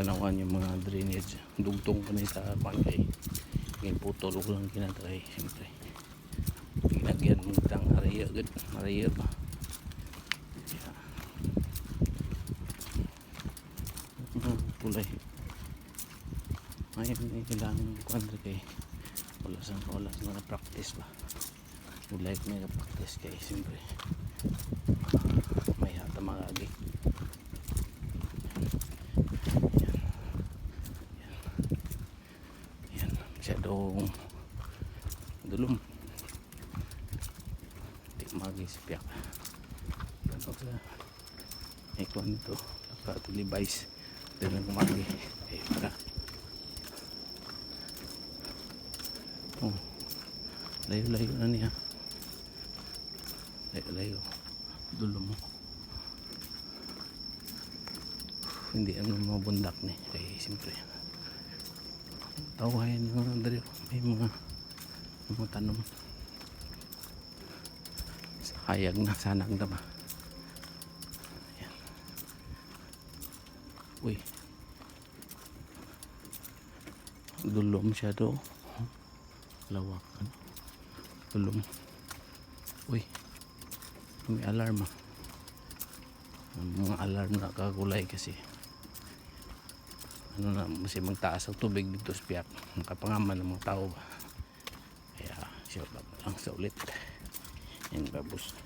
tanawan yung mga drainage dugtong ko na sa bangkay ngayon putol ko lang kinatry siyempre ginagyan ng area good area ba kulay ngayon may kailangan kwadra kay wala sa practice ba wala ko may practice kay siyempre may hata magagi masyadong dulom hindi mag-ispiyak ganito sa ikaw nito nakatulibais din ang kumagi para layo-layo na niya layo-layo dulom mo hindi ano mga bundak ni kaya siyempre tawahin yung dari may mga tanom hayag na sana ang dama yan. Uy dulom siya do lawak ano dulom uy may alarm mga alarm na kagulay kasi ano na kasi magtaas ang tubig dito sa piyak nakapangaman ng mga tao ba kaya siya lang sa ulit yan babos.